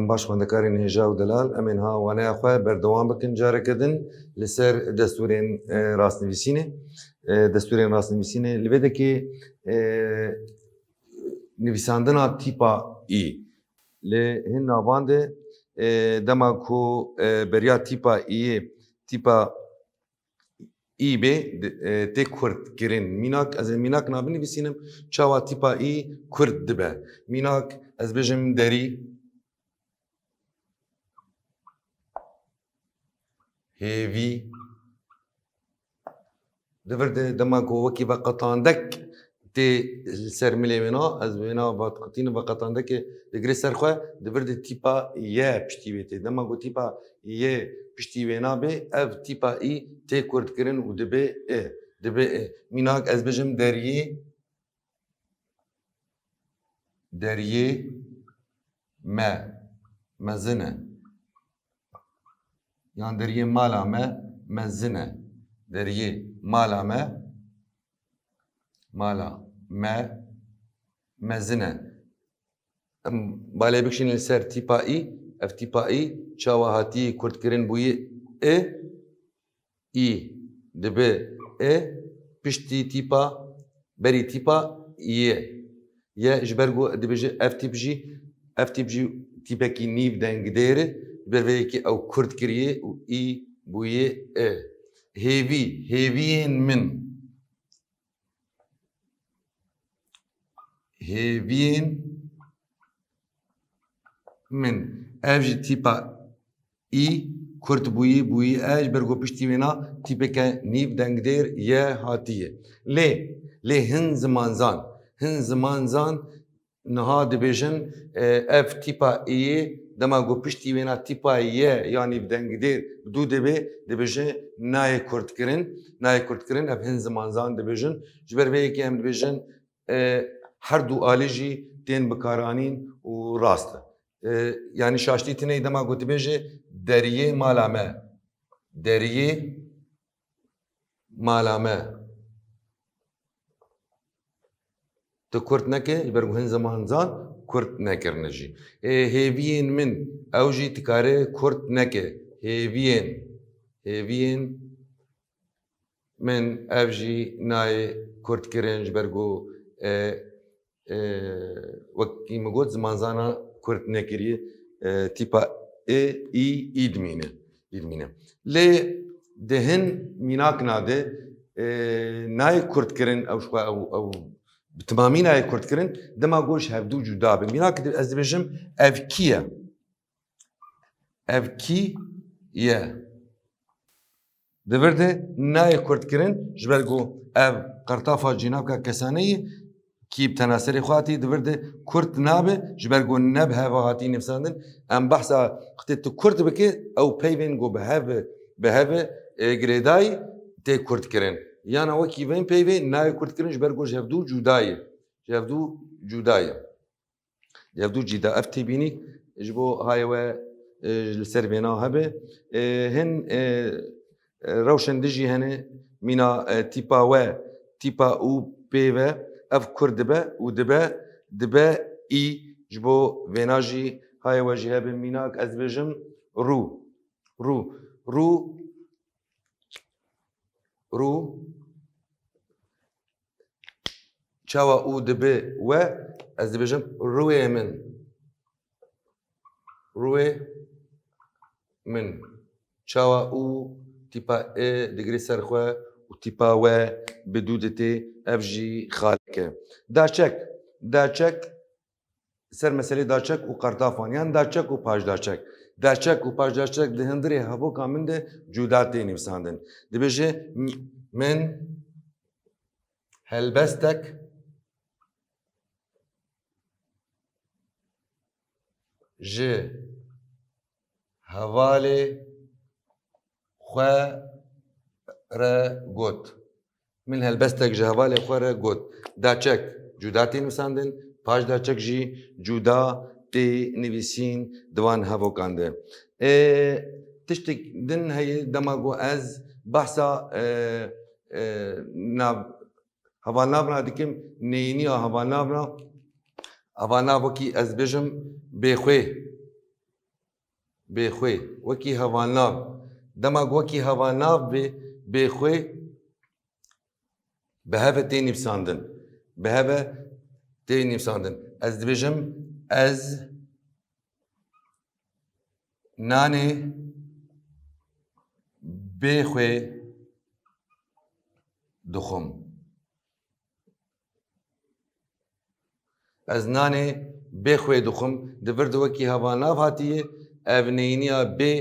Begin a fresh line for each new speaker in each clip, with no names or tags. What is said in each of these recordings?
Em baş xwendekarên hêja û delal em ên hawaneya xwe berdewam bikin careke din li ser destûrên rastnivîsînê. Destûrên rastnivîsînê li vê dekê nivîsandina tîpa î. Li hin navan de dema ku beriya tîpa îyê tîpa î bê tê kurtkirin. Mînak ez ê mînak nabinivîsînim çawa tîpa î kurt dibe. Mînak ez bêjim derî, hêvî, divir de dema ku wekî veqetandek tê li ser milê wêna ez wêna vatqetînim veqetandekê digirê ser xwe divir de tîpa yê piştî wê tê. Dema ku tîpa yê piştî wê nabe ev tîpa î tê kurtkirin û dibe ê. Dibe ê. Mînak ez bêjim deriyê, deriyê me, mezin e. Yan deriyê mala me, mezin e. Deriyê mala me, mala me, mezin e. Em balê bikişînin li ser tîpa î, ev tîpa î çawa hatiyê kurtkirin bûyê ê, î dibe ê piştî tîpa berî tîpa yê. Yê ji ber ku dibêje ev tîp jî tîpekî nîv dengdêr e ber vê yekê ew kurt kiriye û î bûye ê. Hêvî, hêviyên min. Hêviyên min. Ev jî tîpa î kurt bûyî e ji ber ku piştî wêna tîpeke nîv dengdêr yê hatiye. Lê hin zimanzan niha dibêjin ev tîpa îyê dema ku piştî wêna tîpa yê ya nîv dengdêr dû dibe dibêje nayê kurtkirin. Nayê kurtkirin ev hin zimanzan dibêjin. Ji ber vê yekê em dibêjin her du alî jî tên bikaranîn û rast e. Yani şaştî tinê dema ku dibêje deriyê mala me. Deriyê mala me. Tu kurt neke ji ber ku hin zimanzan kurt nekirine jî. Hêviyên min ew jî tikare kurt neke. Hêviyên min ev jî nayê kurtkirin ji ber ku wekî min got zimanzana kurt nekiriye tîpa ê, î dimîne. Lê di hin mînakina de nayê kurtkirin ew xwe ew bi timamî nayê kurtkirin dema ku ji hevdû cuda bin. Mînak ez dibêjim ev kî ye? Ev kî ye? Divir de nayê kurtkirin ji ber ku ev qertafa cînavka kesaneyê kî bi tenaserê xwe hatî divir de kurt nabe ji ber ku ne bi heva hatî nivîsandin. Em behsa qitê tu kurt bike ew peyvên ku bi hevê girêdayî tê kurtkirin. Yana wekî vên peyvê nayê kurtkirin ji ber ku ji hevdû cuda ye. Ji hevdû cuda ye. Ji hevdû cîda. Ev têbînî ji bo hayê we li ser vêna hebe. Hin rewşên din jî hene mîna tîpa we, tîpa û pê ve ev kur dibe û dibe î ji bo vêna jî hayê we jî hebe mînak ez dibêjim rû çawa û dibe we ez dibêjim rûyê min. Çawa û tîpa ê digirê ser xwe û tîpa we bi dû dite ev jî xalek e. Daçek ser meselê daçek û qertafan yan daçek û paşdaçek. Daçek û paşdaçek di hindirê hevoka min de cuda tê nivîsandin. Dibêje min helbestek ji hevalê xwe re got. Min helbestek ji hevalê xwe re got. Daçek cuda tê nivîsandin, paşdaçek jî cuda tê nivîsîn divan hevokan de. Tiştek din heye dema ku ez behsa hevalnavna dikim neyîniya hevalnavna wekî ez bêjim bêxwê. bêxwe wekî hevanav dema ku wekî hevanav bê bêxwe bi heve tê nivîsandin bi heve tê nivîsandin ez dibêjim ez nanê bêxwe dixwim ez nanê bêxwe dixwim divir di wekî hevanav hatiye ev neyîniya bê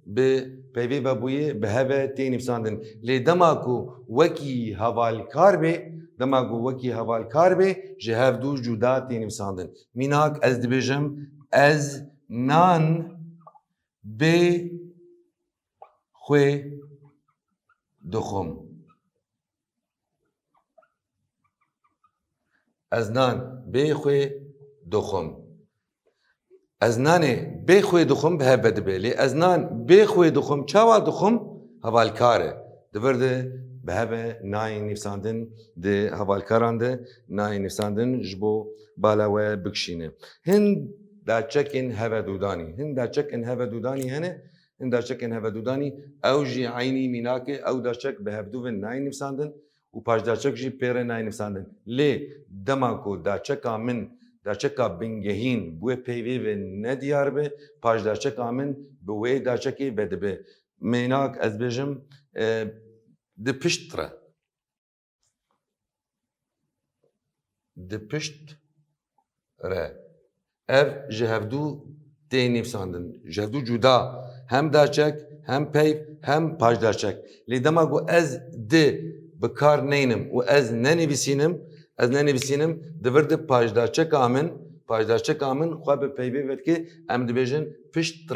bi peyvê vebûyê bi heve tê nivîsandin lê dema ku wekî hevalkar bê dema ku wekî hevalkar bê ji hev dû cuda tê nivîsandin mînak ez dibêjim ez nan bê xwe dixwim ez nan bê xwe dixwim ez nanê bê xwe dixwim bi hev vedibe lê ez nan bê xwe dixwim çawa dixwim hevalkar e divir de bi heve nayên nivîsandin di hevalkaran de nayên nivîsandin ji bo bala we bikişîne hin daçekên hevedûdanî hin daçekên hevedûdanî hene hin daçekên hevedûdanî ew jî eynî mînak e ew daçek bi hevdûvên nayên nivîsandin û paşdaçek jî pêrê nayên nivîsandin lê dema ku daçeka min daçeka bingehîn bi wê peyvê ve nediyar be paşdaçeka min bi wê daçekê vedibe mînak ez bêjim di pişt re di pişt re ev ji hevdû tê nivîsandin ji hevdû cuda hem daçek hem peyv hem paşdaçek lê dema ku ez di bi kar neynim û ez nenivîsînim divir di paşdaçeka min xwe bi peyvê vedike em dibêjin pişt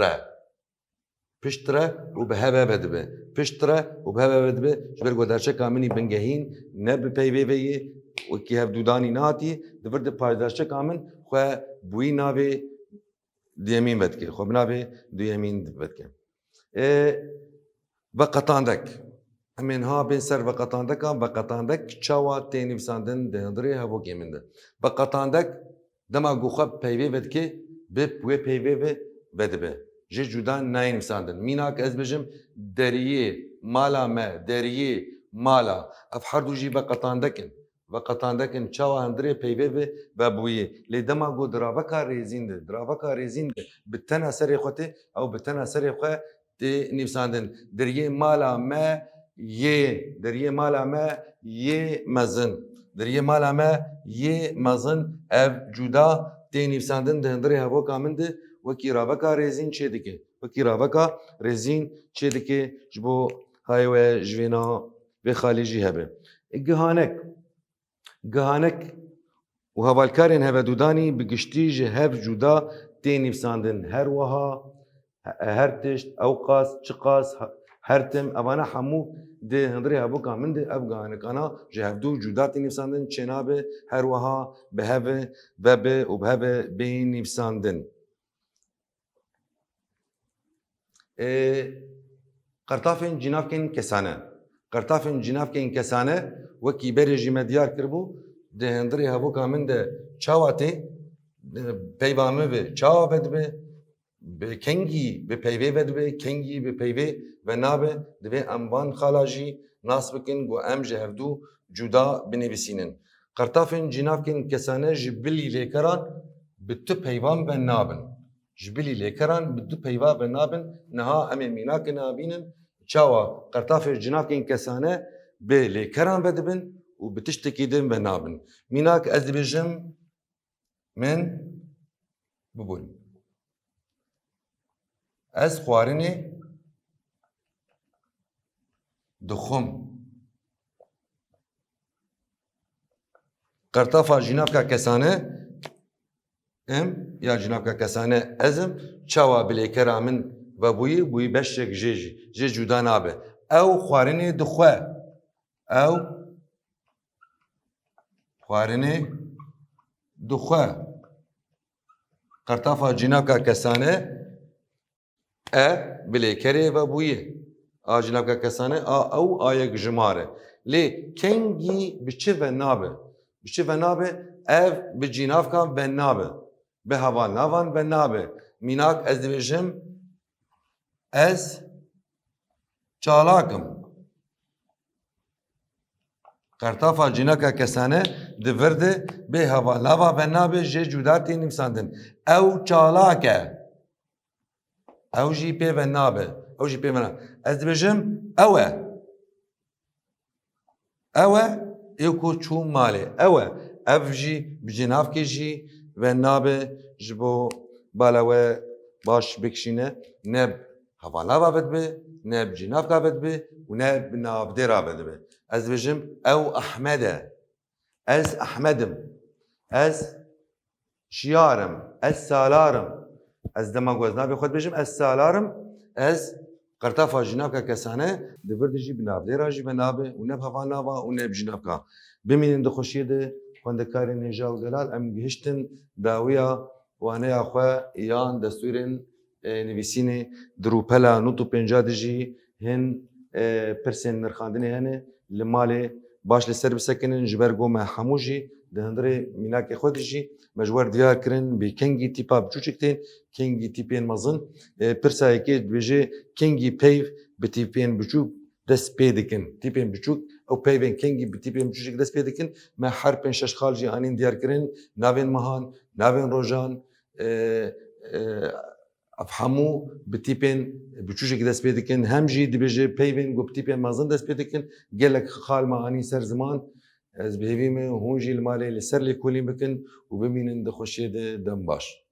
re û bi heve vedibe pişt re û bi heve vedibe ji ber ku daçeka minî bingehîn ne bi peyvê veyê wekî hevdûdanî nehatiye divir di paşdaçeka min xwe bûyî navê duyemîn vedike xwe bi navê duyemîn vedike veqetandek em ên habên ser veqetandekan veqetandek çawa tê nivîsandin di hundirê hevokê min de veqetandek dema ku xwe peyvê vedike bi wê peyvê ve vedibe ji cuda nayê nivîsandin mînak ez bêjim deriyê mala me deriyê mala ev her du jî veqetandekin çawa hundirê peyvê ve vebûyê lê dema ku diraveka rêzîn de bi tena serê xwe tê ew bi tena serê xwe tê nivîsandin deriyê mala me deriyê mala me yê mezin ev cuda tê nivîsandin di hundirê hevoka min de wekî raveka rêzîn çê dike ji bo hayê we ji vêna vê xalî jî hebe gihanek û hevalkarên hevedûdanî bi giştî ji hev cuda tê nivîsandin her wiha her tişt ew qas çi qas her tim evane hemû di hundirê hevoka min de ev gihanekana ji hevdû cuda tê nivîsandin çênabe her wiha bi heve vebe û bi heve bê nivîsandin qertafên cînavkên kesane wekî berê jî me diyar kiribû di hundirê hevoka min de çawa tê peyva me ve çawa vedibe bi kengî bi peyvê vedibe kengî bi peyvê venabe divê em van xala jî nas bikin ku em ji hevdû cuda binivîsînin qertafên cînavkên kesane ji bilî lêkeran bi tu peyvan ve nabin niha em ê mînakê nabînin çawa qertafê cînavkên kesane bi lêkeran vedibin û bi tiştekî din ve nabin mînak ez dibêjim min biborîn ez xwarinê dixwim qertafa cînavka kesane em ya cînavka kesane ez im çawa bi lêkera min vebûyî beşek jê cuda nabe ew xwarinê dixwe qertafa cînavka kesane bi lêkerê vebûyî a cînavka kesane ew ayek ji mar e lê kengî bi çi ve nabe ev bi cînavkan ve nabe bi hevalnavan ve nabe mînak ez dibêjim Ez çalakim. Qertafa cinaka kesane divirde bê heva lava ve nabe jê cuda tê nivîsandin. Ew çalak e. Ew jî pê ve nabe. Ew jî pê ve nabe. Ez dibêjim ew e. Ew e ê ku çû malê. Ew e. Ev jî bi cinavkê jî ve nabe ji bo bala we baş bikişîne ne heva lava vedibê, ne bi cinavka vedibê û ne bi navdêra vedibê. Ez dibêjim ew Ehmed e. Ez Ehmedim. Ez şiyarim. Ez salarim. Ez dema ku ez navê xwe dibêjim ez salarim. Ez qertafa jinavka kesane divir de jî bi navdêra jî ve nabe û ne bi heva lava û ne bi jinavka. Bimînin dixweşiyê de xwendekarên Hêja û Delal em gihiştin dawiya waneya xwe yan destûrên Nivîsînê di rûpela nût û pênca de jî hin pirsên nirxandinê hene li malê baş li ser bisekinin ji ber got me hemû jî di hundirê mînakê xwe de jî me ji wer diyar kirin bê kengî tîpa biçûçik tên, kengî tîpên mezin, pirsa yekê dibêje kengî peyv bi tîpên biçûk dest pê dikin. Tîpên biçûk ew peyvên kengî bi tîpên biçûçik dest pê dikin. Me her pênc şeş xal jî anîn diyar kirin navên mehan, navên rojan, ev hemû bi tîpên biçûçik dest pê dikin. Hem jî dibêje peyvên ku bi tîpên mezin dest pê dikin. Gelek xal me anîn ser ziman. Ez bêhêvî me hûn jî li malê li ser lêkolîn bikin û bimînin dixweşiyê de dem baş.